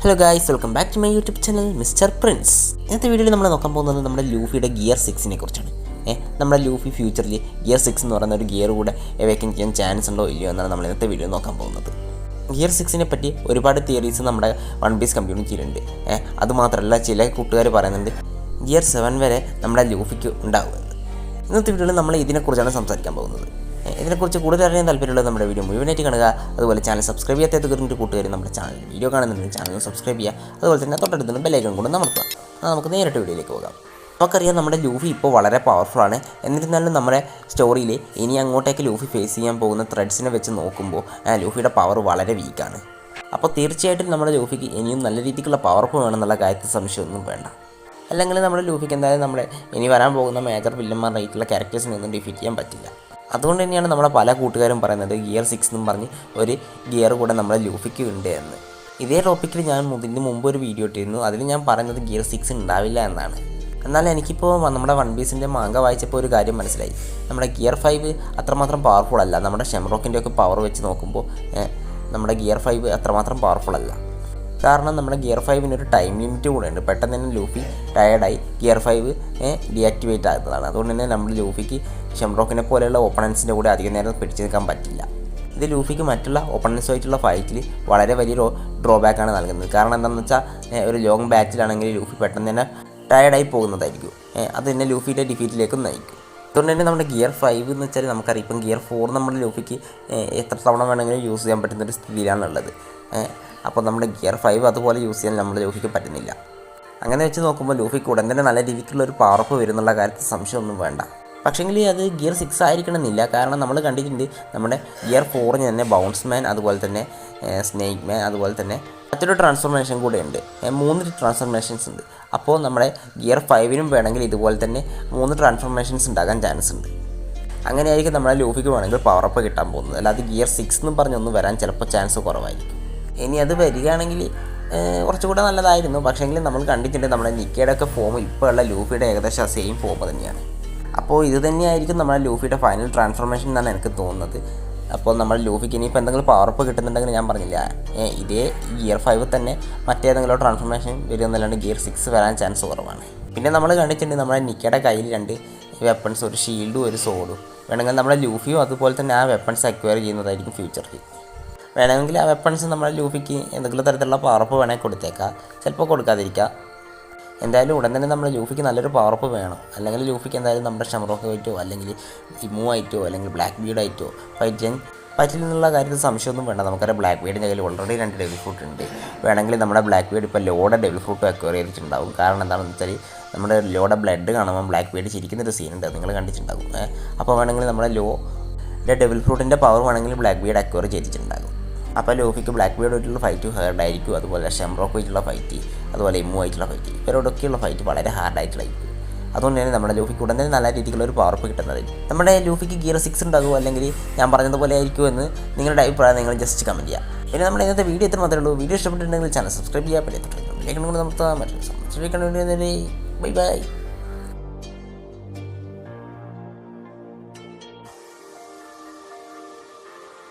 Hello guys, welcome back to my YouTube channel mister Prince. ഇന്നത്തെ വീഡിയോയിൽ നമ്മൾ നോക്കാൻ പോകുന്നത് നമ്മുടെ ലൂഫിയുടെ ഗിയർ 6 കുറിച്ചാണ്. നമ്മുടെ ലൂഫി ഫ്യൂച്ചറിൽ ഗിയർ 6 എന്ന് പറയുന്ന ഒരു ഗിയർ കൂടെ എവേക്കൻ ചെയ്യാൻ ചാൻസ് ഉണ്ടോ ഇല്ലയോ എന്നാണ് നമ്മൾ ഇന്നത്തെ വീഡിയോ നോക്കാൻ പോകുന്നത്. ഗിയർ 6 പറ്റി ഒരുപാട് തിയറീസ് നമ്മുടെ വൺ പീസ് കമ്മ്യൂണിറ്റിയിലുണ്ട്. അതുമാത്രമല്ല, ചില കൂട്ടുകാർ പറയുന്നുണ്ട് ഗിയർ 7 വരെ നമ്മുടെ ലൂഫിക്ക് ഉണ്ടാകുമെന്ന്. ഇന്നത്തെ വീഡിയോയിൽ നമ്മൾ ഇതിനെക്കുറിച്ചാണ് സംസാരിക്കാൻ പോകുന്നത്. ഇതിനെക്കുറിച്ച് കൂടുതൽ അറിയാൻ താല്പര്യമുള്ളത് നമ്മുടെ വീഡിയോ മുഴുവനായിട്ട് കാണുക. അതുപോലെ ചാനൽ സബ്സ്ക്രൈബ് ചെയ്യാത്ത കയറിയിട്ട് കൂട്ടുകാർ നമ്മുടെ ചാനൽ വീഡിയോ കാണുന്നുണ്ടെങ്കിൽ ചാനൽ സബ്സ്ക്രൈബ് ചെയ്യുക. അതുപോലെ തന്നെ തൊട്ടടുത്തുള്ള ബെല്ലൈക്കൺ കൊണ്ട് അമർത്തുക. നമുക്ക് നേരിട്ട് വീഡിയോയിലേക്ക് പോകാം. നമുക്കറിയാം നമ്മുടെ ലൂഫി ഇപ്പോൾ വളരെ പവർഫുള്ളാണ്. എന്നിരുന്നാലും നമ്മുടെ സ്റ്റോറിയിൽ ഇനി അങ്ങോട്ടേക്ക് ലൂഫി ഫേസ് ചെയ്യാൻ പോകുന്ന ത്രെഡ്സിനെ വെച്ച് നോക്കുമ്പോൾ ലൂഫിയുടെ പവർ വളരെ വീക്കാണ്. അപ്പോൾ തീർച്ചയായിട്ടും നമ്മുടെ ലൂഫിക്ക് ഇനിയും നല്ല രീതിക്കുള്ള പവർപ്പ് വേണമെന്നുള്ള കാര്യത്തിൽ സംശയമൊന്നും വേണ്ട. അല്ലെങ്കിൽ നമ്മുടെ ലൂഫിക്ക് എന്തായാലും നമ്മുടെ ഇനി വരാൻ പോകുന്ന മേജർ വില്ലന്മാരായിട്ടുള്ള ക്യാരക്ടേഴ്സിനൊന്നും ഡിഫീറ്റ് ചെയ്യാൻ പറ്റില്ല. അതുകൊണ്ട് തന്നെയാണ് നമ്മുടെ പല കൂട്ടുകാരും പറയുന്നത് ഗിയർ 6 എന്നും പറഞ്ഞ് ഒരു ഗിയർ കൂടെ നമ്മുടെ ലൂഫിക്ക് ഉണ്ട് എന്ന്. ഇതേ ടോപ്പിക്കിൽ ഞാൻ ഇതിന് മുമ്പ് ഒരു വീഡിയോ ഇട്ടിരുന്നു. അതിൽ ഞാൻ പറയുന്നത് ഗിയർ 6 ഉണ്ടാവില്ല എന്നാണ്. എന്നാൽ എനിക്കിപ്പോൾ നമ്മുടെ വൺ പീസിൻ്റെ മാങ്ക വായിച്ചപ്പോൾ ഒരു കാര്യം മനസ്സിലായി. നമ്മുടെ ഗിയർ 5 അത്രമാത്രം പവർഫുൾ അല്ല. നമ്മുടെ ഷെംറോക്കിൻ്റെ ഒക്കെ പവർ വെച്ച് നോക്കുമ്പോൾ നമ്മുടെ ഗിയർ 5 അത്രമാത്രം പവർഫുൾ അല്ല. കാരണം നമ്മുടെ ഗിയർ 5 ഒരു ടൈം ലിമിറ്റ് കൂടെ ഉണ്ട്. പെട്ടെന്ന് തന്നെ ലൂഫി ടയർഡായി ഗിയർ 5 ഡീആക്ടിവേറ്റ് ആകുന്നതാണ്. അതുകൊണ്ട് തന്നെ നമ്മുടെ ലൂഫിക്ക് ഷെംറോക്കിനെ പോലെയുള്ള ഓപ്പണൻസിൻ്റെ കൂടെ അധികം നേരം പിടിച്ചു നിൽക്കാൻ പറ്റില്ല. ഇത് ലൂഫിക്ക് മറ്റുള്ള ഓപ്പണൻസുമായിട്ടുള്ള ഫൈറ്റിൽ വളരെ വലിയൊരു ഡ്രോബാക്കാണ് നൽകുന്നത്. കാരണം എന്താണെന്ന് വെച്ചാൽ ഒരു ലോങ് ബാറ്റിലാണെങ്കിൽ ലൂഫി പെട്ടെന്ന് തന്നെ ടയർഡായി പോകുന്നതായിരിക്കും. അത് തന്നെ ലൂഫിയുടെ ഡിഫീറ്റിലേക്കും നയിക്കും. അതുകൊണ്ട് തന്നെ നമ്മുടെ ഗിയർ 5 എന്ന് വെച്ചാൽ നമുക്കറിയാം ഇപ്പം ഗിയർ 4 നമ്മുടെ ലൂഫിക്ക് എത്ര തവണ വേണമെങ്കിലും യൂസ് ചെയ്യാൻ പറ്റുന്നൊരു സ്ഥിതിയിലാണുള്ളത്. അപ്പോൾ നമ്മുടെ ഗിയർ 5 അതുപോലെ യൂസ് ചെയ്യാൻ നമ്മുടെ ലൂഫിക്ക് പറ്റുന്നില്ല. അങ്ങനെ വെച്ച് നോക്കുമ്പോൾ ലൂഫിക്ക് ഉടൻ തന്നെ നല്ല രീതിക്കുള്ളൊരു പവർപ്പ് വരുന്നുള്ള കാര്യത്തിൽ സംശയമൊന്നും വേണ്ട. പക്ഷേങ്കിൽ അത് ഗിയർ 6 ആയിരിക്കണമെന്നില്ല. കാരണം നമ്മൾ കണ്ടിട്ടുണ്ട് നമ്മുടെ ഗിയർ 4 തന്നെ ബൗൺസ്മാൻ, അതുപോലെ തന്നെ സ്നേക്ക് മാൻ, അതുപോലെ തന്നെ മറ്റൊരു ട്രാൻസ്ഫോർമേഷൻ കൂടെ ഉണ്ട്. 3 ട്രാൻസ്ഫോർമേഷൻസ് ഉണ്ട്. അപ്പോൾ നമ്മുടെ ഗിയർ 5 വേണമെങ്കിൽ ഇതുപോലെ തന്നെ 3 ട്രാൻസ്ഫോർമേഷൻസ് ഉണ്ടാകാൻ ചാൻസ് ഉണ്ട്. അങ്ങനെയായിരിക്കും നമ്മുടെ ലൂഫിക്ക് വേണമെങ്കിൽ പവറപ്പ് കിട്ടാൻ പോകുന്നത്. അല്ലാതെ ഗിയർ 6 എന്നും പറഞ്ഞൊന്നും വരാൻ ചിലപ്പോൾ ചാൻസ് കുറവായിരിക്കും. ഇനി അത് വരികയാണെങ്കിൽ കുറച്ചുകൂടെ നല്ലതായിരുന്നു. പക്ഷേങ്കിൽ നമ്മൾ കണ്ടിട്ടുണ്ട് നമ്മുടെ നിക്കയുടെ ഒക്കെ ഫോം ഇപ്പോൾ ഉള്ള ലൂഫിയുടെ ഏകദേശം സെയിം ഫോം തന്നെയാണ്. അപ്പോൾ ഇത് തന്നെയായിരിക്കും നമ്മുടെ ലൂഫിയുടെ ഫൈനൽ ട്രാൻസ്ഫോർമേഷൻ എന്നാണ് എനിക്ക് തോന്നുന്നത്. അപ്പോൾ നമ്മുടെ ലൂഫിക്ക് ഇനിയിപ്പോൾ എന്തെങ്കിലും പവർപ്പ് കിട്ടുന്നുണ്ടെങ്കിൽ ഞാൻ പറഞ്ഞില്ല, ഇതേ ഗിയർ 5 തന്നെ മറ്റേതെങ്കിലും ട്രാൻസ്ഫോർമേഷൻ വരുമെന്നല്ലാണ്ട് ഗിയർ 6 വരാൻ ചാൻസ് കുറവാണ്. പിന്നെ നമ്മൾ കണ്ടിട്ടുണ്ട് നമ്മുടെ നിക്കയുടെ കയ്യിൽ 2 വെപ്പൺസ്, ഒരു ഷീൽഡും ഒരു സോഡും. വേണമെങ്കിൽ നമ്മുടെ ലൂഫിയും അതുപോലെ തന്നെ ആ വെപ്പൺസ് അക്വയർ ചെയ്യുന്നതായിരിക്കും ഫ്യൂച്ചറിൽ. വേണമെങ്കിൽ ആ വെപ്പൺസ് നമ്മുടെ ലൂഫിക്ക് എന്തെങ്കിലും തരത്തിലുള്ള പവർപ്പ് വേണമെങ്കിൽ കൊടുത്തേക്കാം, ചിലപ്പോൾ കൊടുക്കാതിരിക്കാം. എന്തായാലും ഉടൻ തന്നെ നമ്മുടെ ലൂഫിക്ക് നല്ലൊരു പവർപ്പ് വേണം. അല്ലെങ്കിൽ ലൂഫിക്ക് എന്തായാലും നമ്മുടെ ഷെംറോക്ക് ആയിട്ടോ അല്ലെങ്കിൽ ഇമു ആയിട്ടോ അല്ലെങ്കിൽ ബ്ലാക്ക് ബീഡ് ആയിട്ടോ ഫൈറ്റ് ചെയ്യാൻ പറ്റില്ലെന്നുള്ള കാര്യത്തിൽ സംശയമൊന്നും വേണ്ട. നമുക്കറിയാം ബ്ലാക്ക് ബീഡിൻ്റെ കയ്യിൽ ഓൾറെഡി 2 ഡെവിൾ ഫ്രൂട്ട് ഉണ്ട്. വേണമെങ്കിൽ നമ്മുടെ ബ്ലാക്ക് ബീഡ് ഇപ്പോൾ ലോയുടെ ഡെവിൾ ഫ്രൂട്ട് അക്വയർ ചെയ്തിട്ടുണ്ടാകും. കാരണം എന്താണെന്ന് വെച്ചാൽ നമ്മുടെ ലോയുടെ ബ്ലഡ് കാണുമ്പോൾ ബ്ലാക്ക് ബീഡ് ചിരിക്കുന്നൊരു സീനുണ്ട്, നിങ്ങൾ കണ്ടിട്ടുണ്ടാകും. അപ്പോൾ വേണമെങ്കിൽ നമ്മുടെ ലോയുടെ ഡെവിൾ ഫ്രൂട്ടിൻ്റെ പവർ വേണമെങ്കിൽ ബ്ലാക്ക് ബീഡ് അക്വയർ ചെയ്തിട്ടുണ്ടാകും. അപ്പോൾ ലൂഫിക്ക് ബ്ലാക്ക് ബീഡായിട്ടുള്ള ഫൈറ്റ് ഹാർഡായിരിക്കും. അതുപോലെ ഷെംറോക്കുമായിട്ടുള്ള ഫൈറ്റ്, അതുപോലെ ഇമു ആയിട്ടുള്ള ഫൈറ്റ്, ഇവരോടൊക്കെയുള്ള ഫൈറ്റ് വളരെ ഹാർഡായിട്ടുള്ളതായിരിക്കും. അതുകൊണ്ട് തന്നെ നമ്മുടെ ലൂഫിക്ക് ഉടൻ തന്നെ നല്ല രീതിയിലുള്ള ഒരു പവർപ്പ് കിട്ടുന്നതായിരിക്കും. നമ്മുടെ ലൂഫിക്ക് ഗിയർ 6 ഉണ്ടാകുമോ അല്ലെങ്കിൽ ഞാൻ പറഞ്ഞതുപോലെ ആയിരിക്കുമെന്ന് നിങ്ങളുടെ അഭിപ്രായം നിങ്ങൾ ജസ്റ്റ് കമൻറ്റ് ചെയ്യുക. പിന്നെ നമ്മുടെ ഇന്നത്തെ വീഡിയോ എത്ര മാത്രമേ ഉള്ളൂ. വീഡിയോ ഇഷ്ടപ്പെട്ടിട്ടുണ്ടെങ്കിൽ ചാനൽ സബ്സ്ക്രൈബ് ചെയ്യാൻ പറ്റും. നമുക്ക് മറ്റൊരു ബൈ ബൈ.